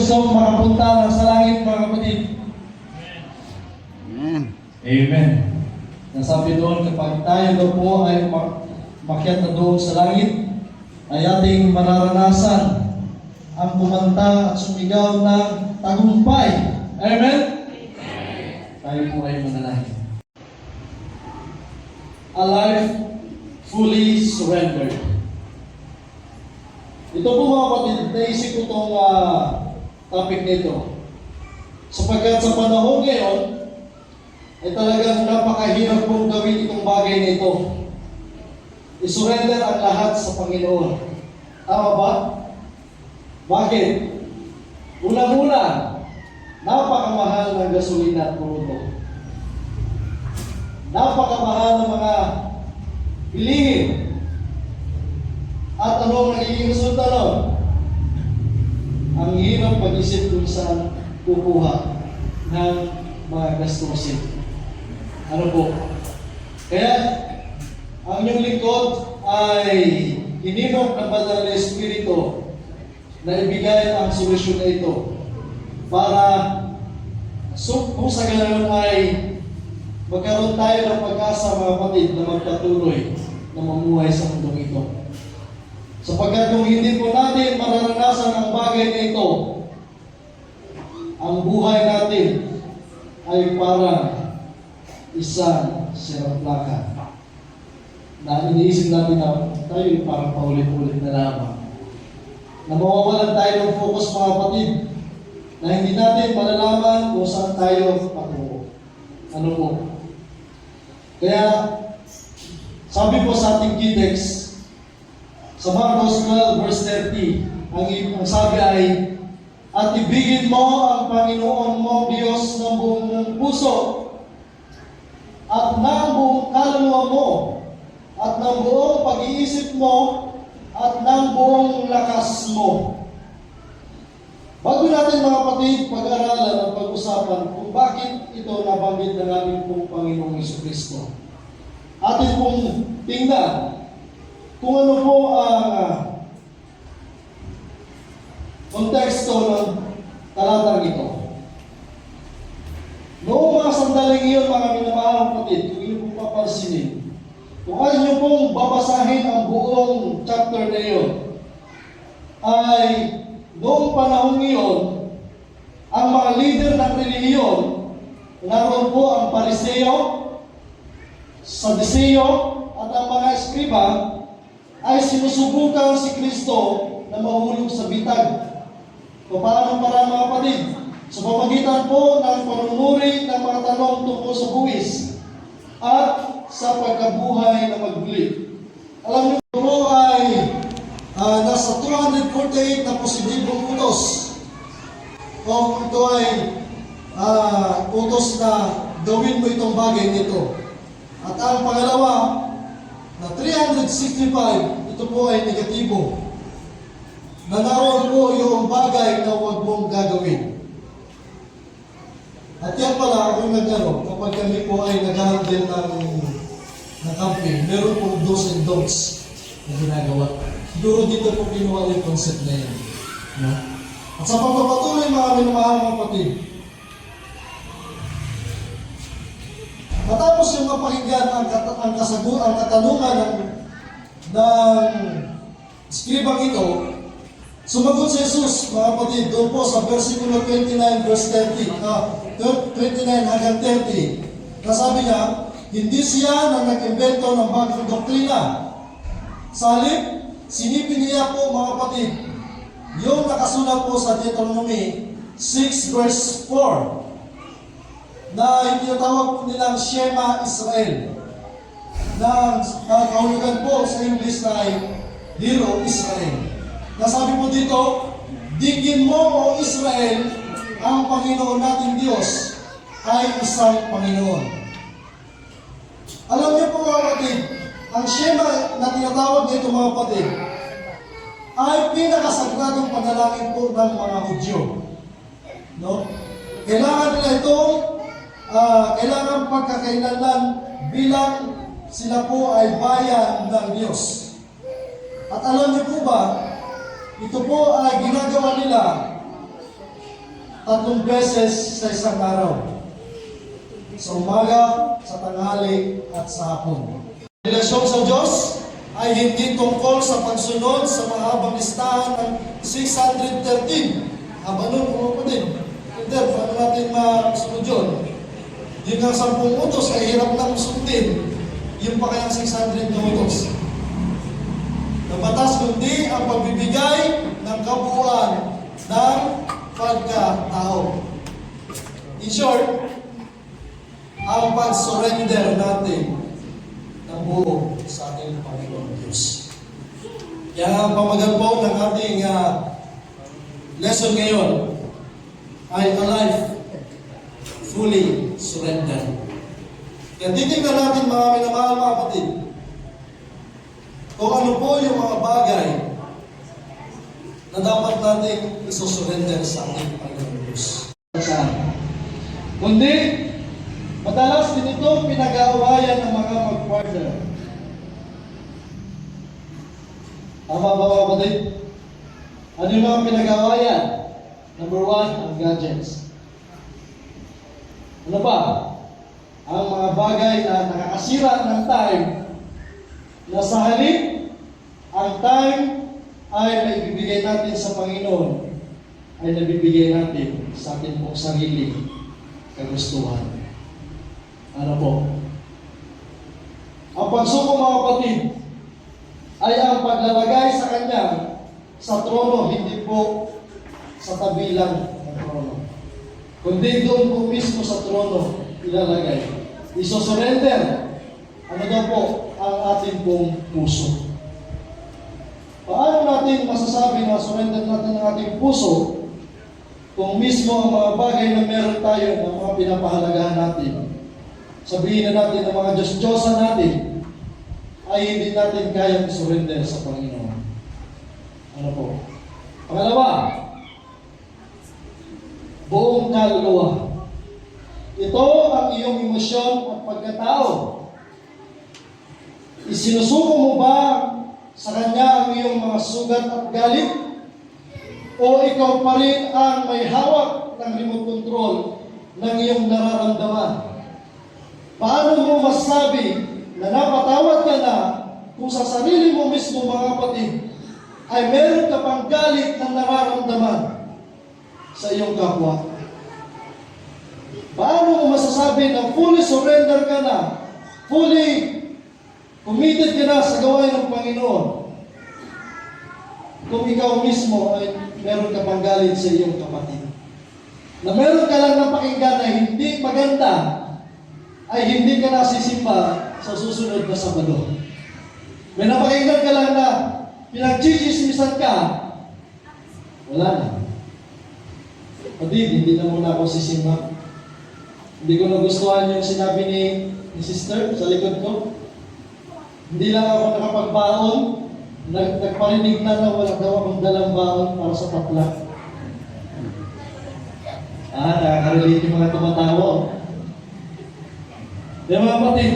gusto makapunta sa langit, mga kapatid? Amen. Amen. Nasabi doon, kapag tayo daw po ay makyat na doon sa langit, ay ating mararanasan ang kumanta at sumigaw ng tagumpay. Amen? Tayo po ay manalangin. A life fully surrendered. Ito po mga kapatid, naisip ko itong topic nito. Sapagkat sa panahon ngayon, ay talagang napakahirap pong gawin itong bagay nito. I-surrender ang lahat sa Panginoon. Tama ba? Bakit? Una-una, napakamahal ng gasolina at produkto. Napakamahal ng mga bilihin. At ano ang nagiging resulta nun? Ang hirap mag-isip kung saan kukuha ng mga gastusin. Ano po? Kaya, ang inyong lingkod ay ininom ng Banal na Espiritu na ibigay ang solusyon na ito para kung sa ganoon ay magkaroon tayo ng pag-asa, mga kapatid, na magpatuloy na mamuhay sa mundong ito. Sapagkat kung hindi po natin mararanasan ang bagay na ito, ang buhay natin ay parang isang siraplaka na iniisip natin na tayo parang paulit-ulit na lamang. Na mawawalan tayo ng focus, mga kapatid, na hindi natin malalaman kung saan tayo patungo. Ano po? Kaya, sabi po sa ating key text, sa Marcos 12 verse 30, ang sabi ay, at ibigin mo ang Panginoon mo Diyos ng buong mong puso, at ng buong kaluluwa mo, at ng buong pag-iisip mo, at ng buong lakas mo. Bago natin, mga kapatid, pag-aralan at pag-usapan kung bakit ito nabanggit ng ating pong Panginoong Jesucristo, atin pong tingnan kung ano po ang konteksto ng talatang ito. Noong mga sandaling iyon, mga minamahalang kapatid, kung inyo pong papansinin, kung ayaw nyo pong babasahin ang buong chapter na iyon, ay noong panahon iyon, ang mga leader ng relihiyon, naroon po ang Pariseo, Saduseo, at ang mga eskriba, ay sinusubukan si Kristo na mahulog sa bitag. O paano para, mga kapatid? Sa pamagitan po ng panunuri ng mga tanong tungkol sa buwis at sa pagkabuhay na magbuli. Alam niyo po ay nasa 248 na positibong utos. Kung ito ay utos na gawin mo itong bagay nito. At ang pangalawa, na 365, ito po ay negatibo. Na naroon po yung bagay na huwag mong gagawin. At yan pala, kung nagano, kapag kami po ay nag-handle ng camping, meron pong do's and don'ts na ginagawa. Siguro dito po kinuha yung concept na yan. No? At sa pagpapatuloy, mga minamahal mga kapatid, matapos yung mapakinggan ang katanungan ng eskribang ito, sumagot si Jesus, mga kapatid, doon po sa versikulo 29 verse 29 hanggang 30. Nasabi niya, hindi siya na nag-invento ng bagong doktrina. Sa halip, sinipin niya po, mga kapatid, yung nakasulat po sa Deuteronomy 6 verse 4, na itinatawag po nilang Shema Israel, na kahulugan po sa English na ay Hero Israel. Nasabi po dito, digin mo o Israel, ang Panginoon nating Diyos ay isang Panginoon. Alam niyo po, mga kapatid, ang Shema na tinatawag dito, mga kapatid, ay pinakasagradong panalangin po ng mga Hudyo. No? Kailangan nila itong kailangan pagkakailanlan bilang sila po ay bayan ng Diyos. At alam niyo po ba, ito po ay ginagawa nila 3 beses sa isang araw. Sa umaga, sa tanghali, at sa hapon. Relasyon sa Diyos ay hindi tungkol sa pagsunod sa mahabang listahan ng 613. Haba nun, kung din. Hindi, paano natin masunod yun? Yung nga 10 utos ay hirap lang sundin. Yung pa kayang 600 na utos. Ang batas kundi ang pagbibigay ng kabuuan ng pagkatao. In short, ang pag-surrender natin ng buo sa ating Panginoon Diyos. Kaya ang pamagal po ng ating lesson ngayon ay a life fully surrendered. Kaya titignan natin mga minamahal mga kapatid, kung ano po yung mga bagay na dapat nating isusurrender sa ating Panginoon Diyos. Kundi, madalas din ito pinag-aawayan ng mga mag-partner. Tama ba mga kapatid? Ano yung mga pinag-aawayan? Number 1, ang gadgets. Ano ba? Ang mga bagay na nakakasira ng time na sa halip, ang time ay maibibigay natin sa Panginoon ay nabibigay natin sa ating pong sarili kagustuhan. Ano po? Ang pagsuko mga kapatid ay ang paglalagay sa Kanya sa trono, hindi po sa tabi lang ng trono. Kundi doon po mismo sa trono ilalagay. Isosurrender. Ano daw po ang ating pong puso? Paano natin masasabi na surrender natin ang ating puso kung mismo ang mga bagay na meron tayo ng mga pinapahalagahan natin, sabihin na natin ng mga Diyos-Diyosan natin, ay hindi natin kayang surrender sa Panginoon? Ano po? Pangalawa, buong kaluluwa. Ito ang iyong emosyon at pagkatao. Isinusuko mo ba sa Kanya ang iyong mga sugat at galit? O ikaw pa rin ang may hawak ng remote control ng iyong nararamdaman? Paano mo masabi na napatawad ka na kung sa sarili mo mismo mga kapatid ay meron ka pang galit na nararamdaman sa iyong kapwa? Paano mo masasabi na fully surrender ka na, fully committed ka na sa gawain ng Panginoon kung ikaw mismo ay meron ka pang galit sa iyong kapatid? Na meron ka lang ng pakinggan na hindi maganda, ay hindi ka nasisimba sa susunod na Sabado. May napakinggan ka lang na pinagchichismisan ka, wala na. Kapatid, hindi na muna ako sisimba. Hindi ko nagustuhan yung sinabi ni sister sa likod ko. Hindi lang ako nakapagbaon, nagparinig na wala daw akong dalang baon para sa patla. Nakaka-relate yung mga tumatawa. Kaya mga kapatid,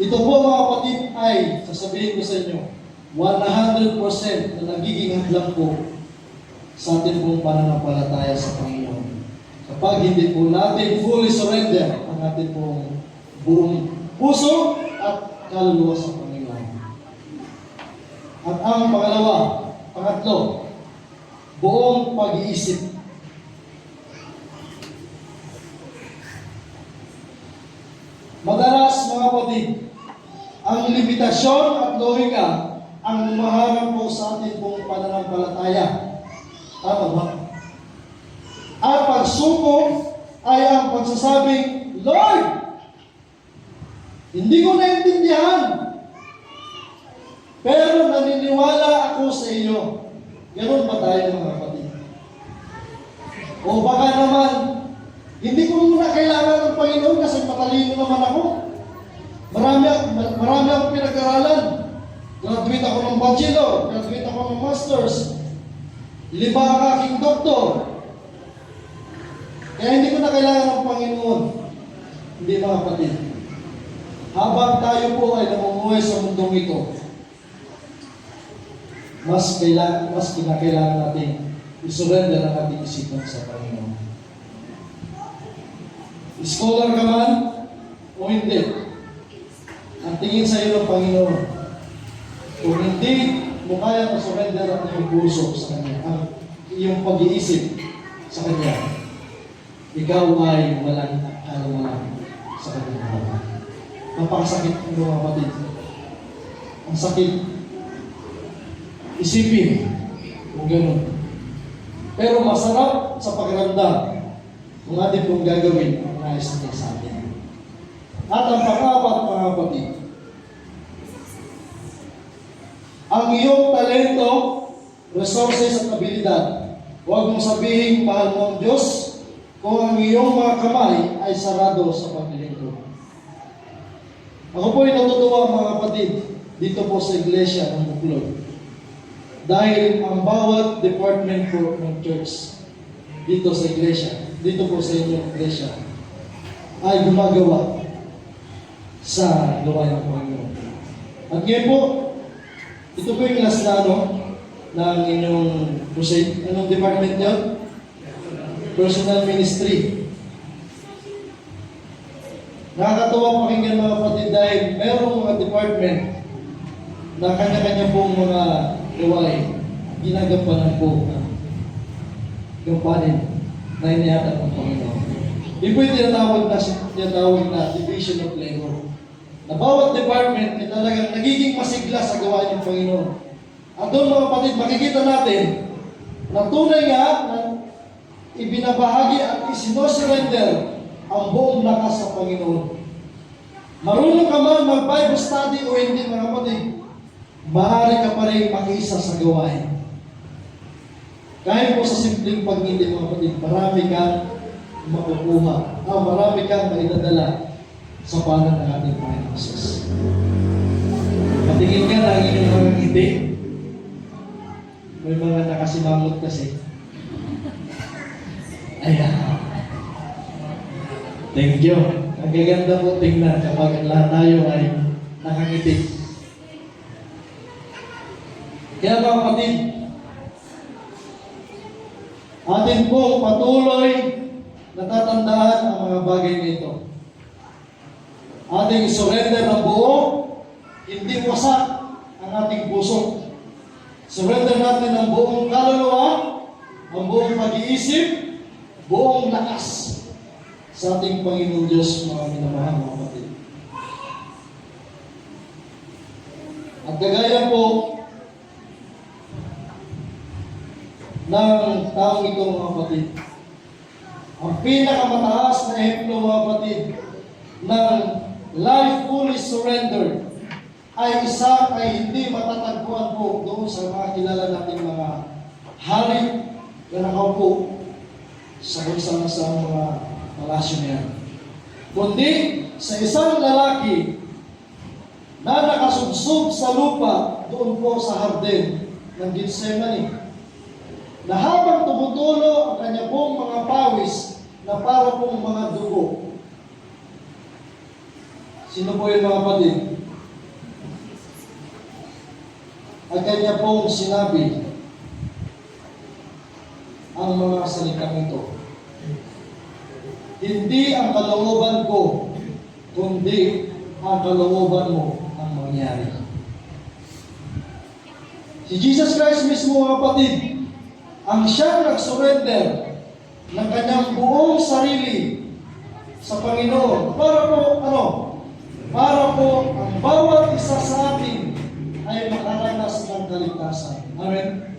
ito po mga kapatid ay, sasabihin ko sa inyo, 100% na nagiging hadlang po sa ating pong pananampalataya sa Panginoon. Kapag hindi po natin fully surrender ang ating pong buong puso at kaluluwa sa Panginoon. At ang pangatlo, buong pag-iisip. Madalas mga kapatid, ang limitasyon at logika ang humaharang po sa ating pong pananampalataya. Tama ba? At pagsuko ay ang pagsasabing, Lord, hindi ko naintindihan, pero naniniwala ako sa iyo. Ganun ba tayo mga kapatid? O baka naman, hindi ko muna kailangan ng Panginoon kasi matalino naman ako. Marami akong pinag-aralan. Graduate ako ng bachelor, graduate ako ng master's. 5 ang aking doktor. Kaya hindi ko na kailangan ng Panginoon. Hindi mga kapatid. Habang tayo po ay namumuhay sa mundong ito, mas kinakailangan natin isurrender ang ating isipan sa Panginoon. Scholar ka man o hindi, ang tingin sa iyo ng Panginoon, kung hindi mo kaya na-surrender ang iyong puso sa Kanya, ang iyong pag-iisip sa Kanya, ikaw ay walang kalawalan sa Kanyang harapan. Napakasakit ng mga kapatid. Ang sakit. Isipin kung gano'n. Pero masarap sa pakiramdam kung atin pong gagawin ang nais niya sa atin. At ang pang-apat, mga kapatid, ang iyong talento, resources at abilidad, huwag mong sabihin mahal mo ang Diyos kung ang iyong mga kamay ay sarado sa paglilingkod. Ako po ay natutuwa, mga kapatid, dito po sa iglesia ng Buklod. Dahil ang bawat department po ng church dito sa iglesia, dito po sa inyong iglesia, ay gumagawa sa gawain ng Panginoon. At ngayon po, ito po yung last na ng inyong crusade. Anong department niyo? Personal ministry. Nakakatawa pakinggan, mga kapatid, dahil merong mga department na kanya-kanya pong mga gawain ginagampanan po gampanin na inihatag ng Panginoon. Hindi po yung tinatawag na division of labor. Na bawat department ay talagang nagiging masigla sa gawain ng Panginoon. At doon, mga kapatid, makikita natin na tunay nga na ibinabahagi at isinosurrender ang buong lakas sa Panginoon. Marunong ka man mag-Bible study o hindi, mga kapatid, maaari ka pa rin makiisa sa gawain. Kahit po sa simpleng pagngiti, mga kapatid, marami kang makukuha. Marami kang maidadala sa panan ng ating Panginoon Jesus. Patingin ka na ang inyong mga ngiti. May mga nakasimangot kasi. Ayan. Thank you. Ang gaganda po tingnan kapag lahat tayo ay nakangiti. Kaya, mga kapatid, atin pong patuloy natatandaan ang mga bagay nito. Ating surrender ng buo, hindi wasak ang ating puso. Surrender natin ang buong kaluluwa, ang buong pag-iisip, buong lakas sa ating Panginoon Diyos, mga minamahal, mga kapatid. At kagaya po ng taong ito, mga kapatid, ang pinakamataas na ehemplo, mga kapatid, ng life fully surrendered ay hindi matatagpuan po doon sa mga kilala nating mga hari na nakaupo sa mga palasyo niya. Kundi sa isang lalaki na nakasubsob sa lupa doon po sa hardin ng Gethsemane, na habang tumutulo ang kanya pong mga pawis na para pong mga dugo. Sino po yung mga kapatid? At kanya pong sinabi ang mga salitang ito. Hindi ang kalooban ko, kundi ang kalooban mo ang mangyari. Si Jesus Christ mismo, mga kapatid, ang siyang nag-surrender ng kanyang buong sarili sa Panginoon para po ang bawat isa sa atin ay makaranas ng kaligtasan. Amen?